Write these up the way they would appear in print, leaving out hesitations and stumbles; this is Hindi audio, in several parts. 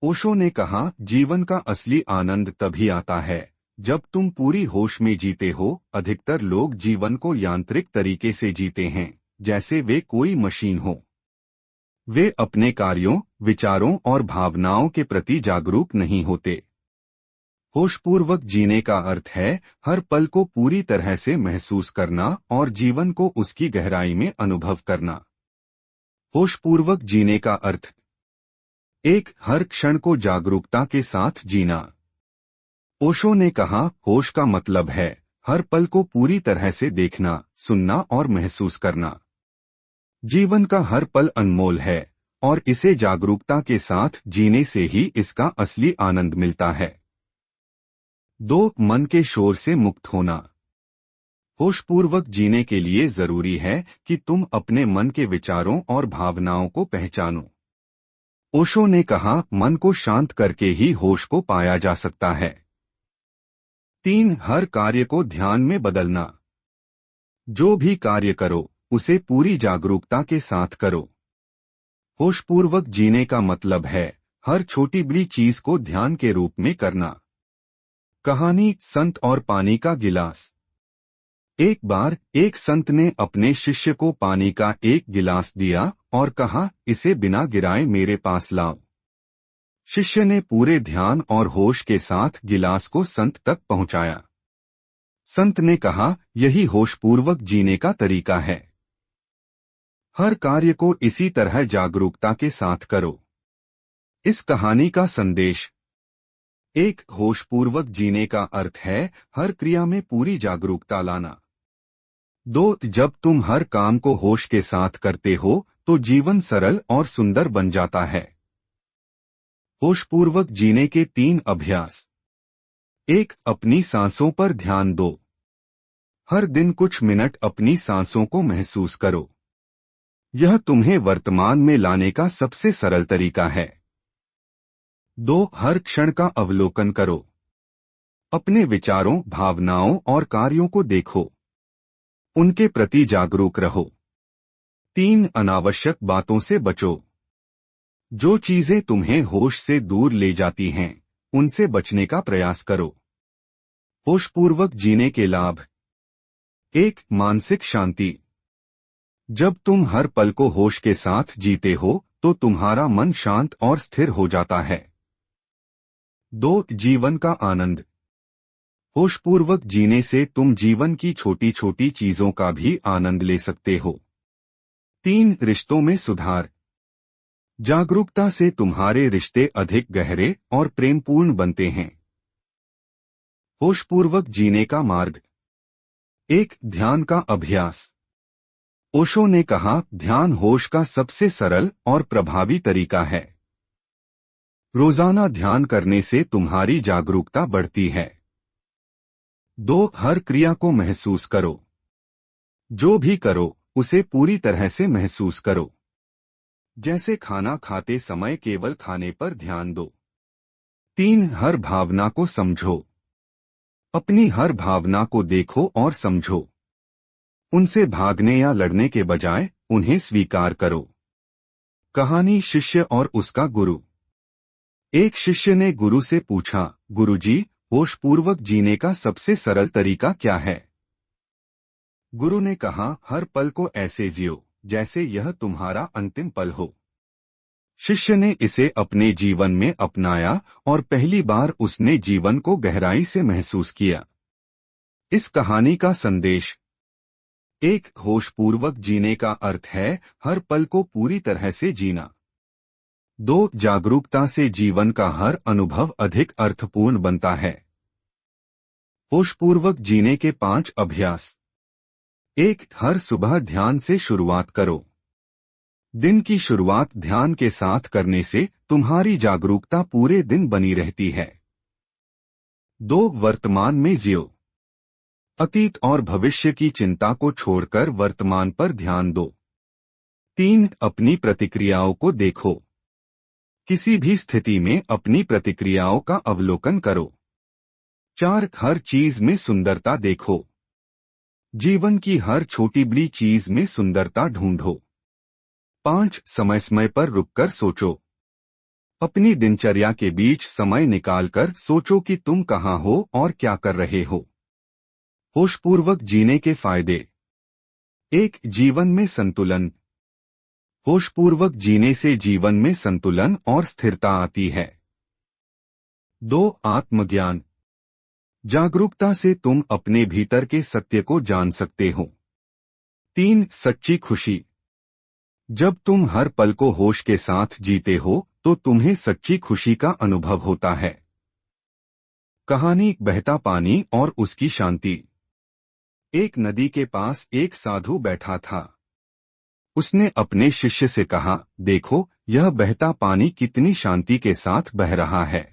ओशो ने कहा, जीवन का असली आनंद तभी आता है जब तुम पूरी होश में जीते हो। अधिकतर लोग जीवन को यांत्रिक तरीके से जीते हैं, जैसे वे कोई मशीन हो। वे अपने कार्यों, विचारों और भावनाओं के प्रति जागरूक नहीं होते। होशपूर्वक जीने का अर्थ है हर पल को पूरी तरह से महसूस करना और जीवन को उसकी गहराई में अनुभव करना। होशपूर्वक जीने का अर्थ एक, हर क्षण को जागरूकता के साथ जीना। ओशो ने कहा, होश का मतलब है हर पल को पूरी तरह से देखना, सुनना और महसूस करना। जीवन का हर पल अनमोल है और इसे जागरूकता के साथ जीने से ही इसका असली आनंद मिलता है। 2, मन के शोर से मुक्त होना। होशपूर्वक जीने के लिए जरूरी है कि तुम अपने मन के विचारों और भावनाओं को पहचानो। ओशो ने कहा, मन को शांत करके ही होश को पाया जा सकता है। 3, हर कार्य को ध्यान में बदलना। जो भी कार्य करो उसे पूरी जागरूकता के साथ करो। होशपूर्वक जीने का मतलब है हर छोटी बड़ी चीज को ध्यान के रूप में करना। कहानी, संत और पानी का गिलास। एक बार एक संत ने अपने शिष्य को पानी का एक गिलास दिया और कहा, इसे बिना गिराए मेरे पास लाओ। शिष्य ने पूरे ध्यान और होश के साथ गिलास को संत तक पहुंचाया। संत ने कहा, यही होशपूर्वक जीने का तरीका है। हर कार्य को इसी तरह जागरूकता के साथ करो। इस कहानी का संदेश एक, होशपूर्वक जीने का अर्थ है हर क्रिया में पूरी जागरूकता लाना। 2, जब तुम हर काम को होश के साथ करते हो तो जीवन सरल और सुंदर बन जाता है। होशपूर्वक जीने के 3 अभ्यास। 1, अपनी सांसों पर ध्यान दो। हर दिन कुछ मिनट अपनी सांसों को महसूस करो। यह तुम्हें वर्तमान में लाने का सबसे सरल तरीका है। 2, हर क्षण का अवलोकन करो। अपने विचारों, भावनाओं और कार्यों को देखो। उनके प्रति जागरूक रहो। 3, अनावश्यक बातों से बचो। जो चीजें तुम्हें होश से दूर ले जाती हैं, उनसे बचने का प्रयास करो। होशपूर्वक जीने के लाभ। 1, मानसिक शांति। जब तुम हर पल को होश के साथ जीते हो तो तुम्हारा मन शांत और स्थिर हो जाता है। 2, जीवन का आनंद। होशपूर्वक जीने से तुम जीवन की छोटी छोटी चीजों का भी आनंद ले सकते हो। 3, रिश्तों में सुधार। जागरूकता से तुम्हारे रिश्ते अधिक गहरे और प्रेमपूर्ण बनते हैं। होशपूर्वक जीने का मार्ग। 1, ध्यान का अभ्यास। ओशो ने कहा, ध्यान होश का सबसे सरल और प्रभावी तरीका है। रोजाना ध्यान करने से तुम्हारी जागरूकता बढ़ती है। 2, हर क्रिया को महसूस करो। जो भी करो उसे पूरी तरह से महसूस करो। जैसे खाना खाते समय केवल खाने पर ध्यान दो। 3, हर भावना को समझो। अपनी हर भावना को देखो और समझो। उनसे भागने या लड़ने के बजाय उन्हें स्वीकार करो। कहानी, शिष्य और उसका गुरु। एक शिष्य ने गुरु से पूछा, गुरुजी, होशपूर्वक जीने का सबसे सरल तरीका क्या है? गुरु ने कहा, हर पल को ऐसे जियो जैसे यह तुम्हारा अंतिम पल हो। शिष्य ने इसे अपने जीवन में अपनाया और पहली बार उसने जीवन को गहराई से महसूस किया। इस कहानी का संदेश। 1, होशपूर्वक जीने का अर्थ है हर पल को पूरी तरह से जीना। 2, जागरूकता से जीवन का हर अनुभव अधिक अर्थपूर्ण बनता है। होशपूर्वक जीने के 5 अभ्यास। 1, हर सुबह ध्यान से शुरुआत करो। दिन की शुरुआत ध्यान के साथ करने से तुम्हारी जागरूकता पूरे दिन बनी रहती है। 2, वर्तमान में जियो। अतीत और भविष्य की चिंता को छोड़कर वर्तमान पर ध्यान दो। 3, अपनी प्रतिक्रियाओं को देखो। किसी भी स्थिति में अपनी प्रतिक्रियाओं का अवलोकन करो। 4, हर चीज में सुंदरता देखो। जीवन की हर छोटी बड़ी चीज में सुंदरता ढूंढो। 5, समय समय पर रुककर सोचो। अपनी दिनचर्या के बीच समय निकालकर सोचो कि तुम कहाँ हो और क्या कर रहे हो। होशपूर्वक जीने के फायदे। 1. जीवन में संतुलन। होशपूर्वक जीने से जीवन में संतुलन और स्थिरता आती है। 2. आत्मज्ञान। जागरूकता से तुम अपने भीतर के सत्य को जान सकते हो। 3. सच्ची खुशी। जब तुम हर पल को होश के साथ जीते हो तो तुम्हें सच्ची खुशी का अनुभव होता है। कहानी बहता पानी और उसकी शांति। एक नदी के पास एक साधु बैठा था। उसने अपने शिष्य से कहा, देखो यह बहता पानी कितनी शांति के साथ बह रहा है।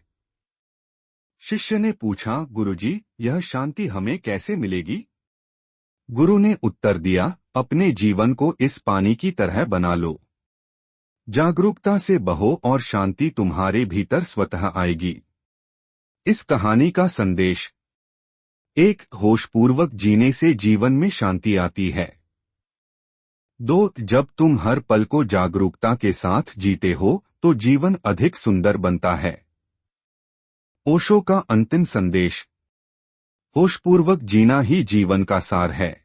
शिष्य ने पूछा, गुरुजी, यह शांति हमें कैसे मिलेगी? गुरु ने उत्तर दिया, अपने जीवन को इस पानी की तरह बना लो। जागरूकता से बहो और शांति तुम्हारे भीतर स्वतः आएगी। इस कहानी का संदेश। 1. होशपूर्वक जीने से जीवन में शांति आती है। 2. जब तुम हर पल को जागरूकता के साथ जीते हो तो जीवन अधिक सुंदर बनता है। ओशो का अंतिम संदेश। होशपूर्वक जीना ही जीवन का सार है।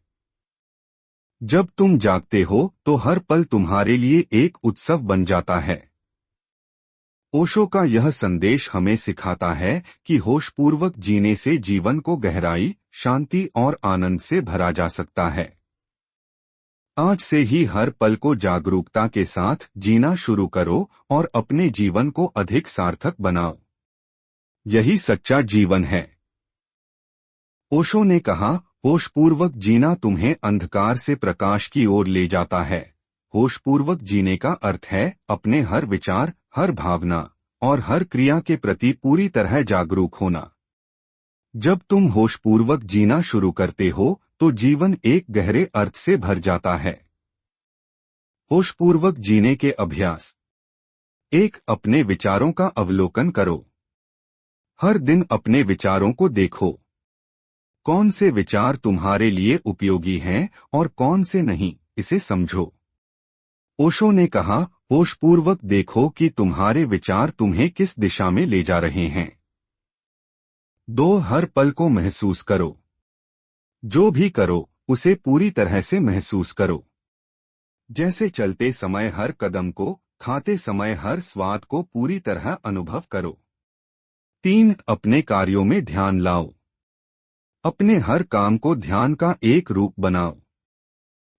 जब तुम जागते हो तो हर पल तुम्हारे लिए एक उत्सव बन जाता है। ओशो का यह संदेश हमें सिखाता है कि होशपूर्वक जीने से जीवन को गहराई, शांति और आनंद से भरा जा सकता है। आज से ही हर पल को जागरूकता के साथ जीना शुरू करो और अपने जीवन को अधिक सार्थक बनाओ। यही सच्चा जीवन है। ओशो ने कहा, होशपूर्वक जीना तुम्हें अंधकार से प्रकाश की ओर ले जाता है। होशपूर्वक जीने का अर्थ है अपने हर विचार, हर भावना और हर क्रिया के प्रति पूरी तरह जागरूक होना। जब तुम होशपूर्वक जीना शुरू करते हो तो जीवन एक गहरे अर्थ से भर जाता है। होशपूर्वक जीने के अभ्यास। 1. अपने विचारों का अवलोकन करो। हर दिन अपने विचारों को देखो। कौन से विचार तुम्हारे लिए उपयोगी हैं और कौन से नहीं, इसे समझो। ओशो ने कहा, होशपूर्वक देखो कि तुम्हारे विचार तुम्हें किस दिशा में ले जा रहे हैं। 2. हर पल को महसूस करो। जो भी करो उसे पूरी तरह से महसूस करो। जैसे चलते समय हर कदम को, खाते समय हर स्वाद को पूरी तरह अनुभव करो। 3. अपने कार्यों में ध्यान लाओ। अपने हर काम को ध्यान का एक रूप बनाओ।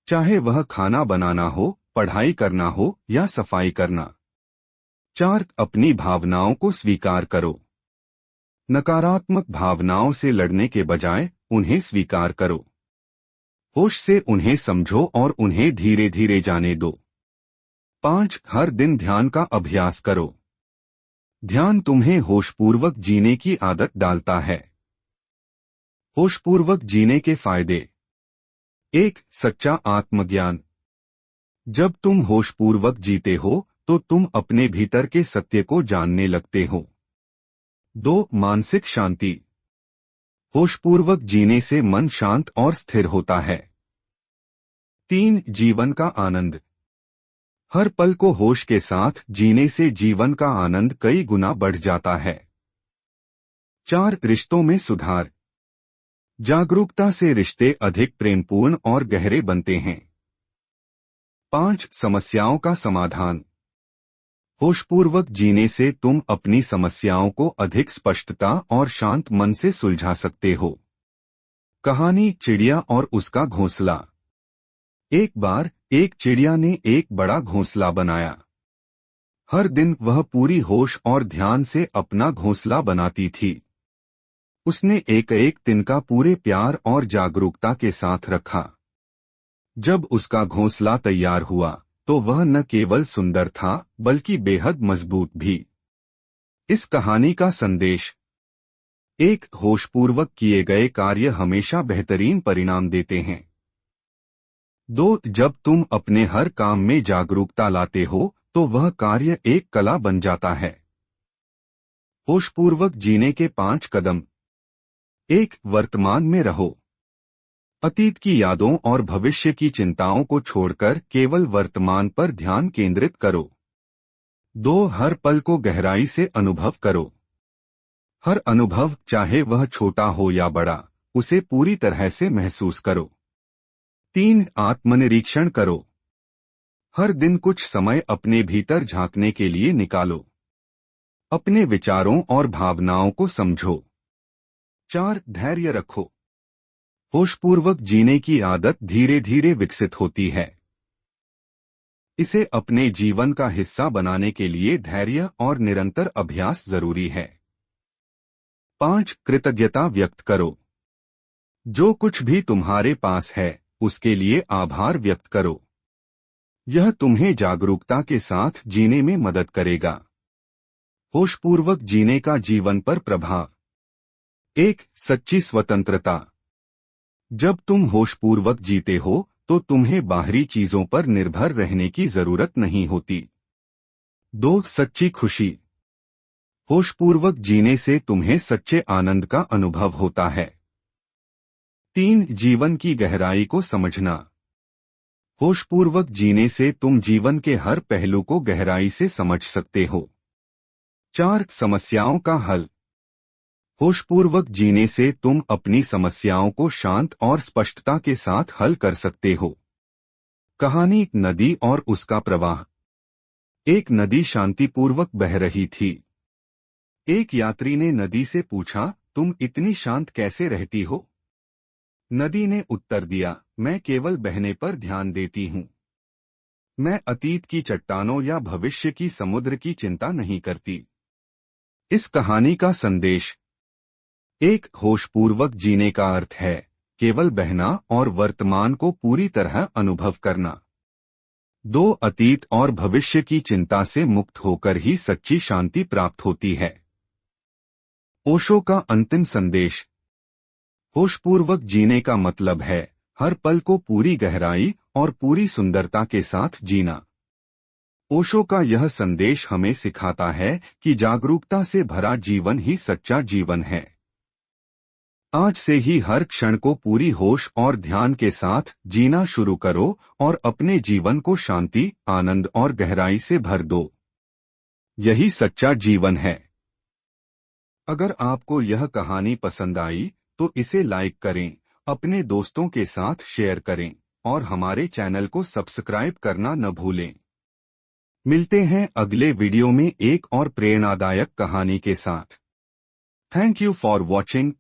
चाहे वह खाना बनाना हो, पढ़ाई करना हो या सफाई करना। 4. अपनी भावनाओं को स्वीकार करो। नकारात्मक भावनाओं से लड़ने के बजाय उन्हें स्वीकार करो। होश से उन्हें समझो और उन्हें धीरे धीरे जाने दो। 5. हर दिन ध्यान का अभ्यास करो। ध्यान तुम्हें होशपूर्वक जीने की आदत डालता है। होशपूर्वक जीने के फायदे। 1. सच्चा आत्मज्ञान। जब तुम होशपूर्वक जीते हो तो तुम अपने भीतर के सत्य को जानने लगते हो। 2. मानसिक शांति। होशपूर्वक जीने से मन शांत और स्थिर होता है। 3. जीवन का आनंद। हर पल को होश के साथ जीने से जीवन का आनंद कई गुना बढ़ जाता है। 4. रिश्तों में सुधार। जागरूकता से रिश्ते अधिक प्रेमपूर्ण और गहरे बनते हैं। 5. समस्याओं का समाधान। होशपूर्वक जीने से तुम अपनी समस्याओं को अधिक स्पष्टता और शांत मन से सुलझा सकते हो। कहानी चिड़िया और उसका घोंसला। एक बार एक चिड़िया ने एक बड़ा घोंसला बनाया। हर दिन वह पूरी होश और ध्यान से अपना घोंसला बनाती थी। उसने एक एक तिनका पूरे प्यार और जागरूकता के साथ रखा। जब उसका घोंसला तैयार हुआ तो वह न केवल सुंदर था बल्कि बेहद मजबूत भी। इस कहानी का संदेश। 1. होशपूर्वक किए गए कार्य हमेशा बेहतरीन परिणाम देते हैं। 2. जब तुम अपने हर काम में जागरूकता लाते हो तो वह कार्य एक कला बन जाता है। होशपूर्वक जीने के 5 कदम। 1. वर्तमान में रहो। अतीत की यादों और भविष्य की चिंताओं को छोड़कर केवल वर्तमान पर ध्यान केंद्रित करो। 2. हर पल को गहराई से अनुभव करो। हर अनुभव, चाहे वह छोटा हो या बड़ा, उसे पूरी तरह से महसूस करो। 3. आत्मनिरीक्षण करो। हर दिन कुछ समय अपने भीतर झांकने के लिए निकालो। अपने विचारों और भावनाओं को समझो। 4. धैर्य रखो। होशपूर्वक जीने की आदत धीरे धीरे विकसित होती है। इसे अपने जीवन का हिस्सा बनाने के लिए धैर्य और निरंतर अभ्यास जरूरी है। 5. कृतज्ञता व्यक्त करो। जो कुछ भी तुम्हारे पास है, उसके लिए आभार व्यक्त करो। यह तुम्हें जागरूकता के साथ जीने में मदद करेगा। होशपूर्वक जीने का जीवन पर प्रभाव। 1. सच्ची स्वतंत्रता। जब तुम होशपूर्वक जीते हो तो तुम्हें बाहरी चीजों पर निर्भर रहने की जरूरत नहीं होती। 2. सच्ची खुशी। होशपूर्वक जीने से तुम्हें सच्चे आनंद का अनुभव होता है। 3. जीवन की गहराई को समझना। होशपूर्वक जीने से तुम जीवन के हर पहलू को गहराई से समझ सकते हो। 4. समस्याओं का हल। होशपूर्वक जीने से तुम अपनी समस्याओं को शांत और स्पष्टता के साथ हल कर सकते हो। कहानी नदी और उसका प्रवाह। एक नदी शांतिपूर्वक बह रही थी। एक यात्री ने नदी से पूछा, तुम इतनी शांत कैसे रहती हो? नदी ने उत्तर दिया, मैं केवल बहने पर ध्यान देती हूँ। मैं अतीत की चट्टानों या भविष्य की समुद्र की चिंता नहीं करती। इस कहानी का संदेश। 1. होशपूर्वक जीने का अर्थ है केवल बहना और वर्तमान को पूरी तरह अनुभव करना। 2. अतीत और भविष्य की चिंता से मुक्त होकर ही सच्ची शांति प्राप्त होती है। ओशो का अंतिम संदेश। होशपूर्वक जीने का मतलब है हर पल को पूरी गहराई और पूरी सुंदरता के साथ जीना। ओशो का यह संदेश हमें सिखाता है कि जागरूकता से भरा जीवन ही सच्चा जीवन है। आज से ही हर क्षण को पूरी होश और ध्यान के साथ जीना शुरू करो और अपने जीवन को शांति, आनंद और गहराई से भर दो। यही सच्चा जीवन है। अगर आपको यह कहानी पसंद आई तो इसे लाइक करें, अपने दोस्तों के साथ शेयर करें और हमारे चैनल को सब्सक्राइब करना न भूलें। मिलते हैं अगले वीडियो में एक और प्रेरणादायक कहानी के साथ। Thank you for watching.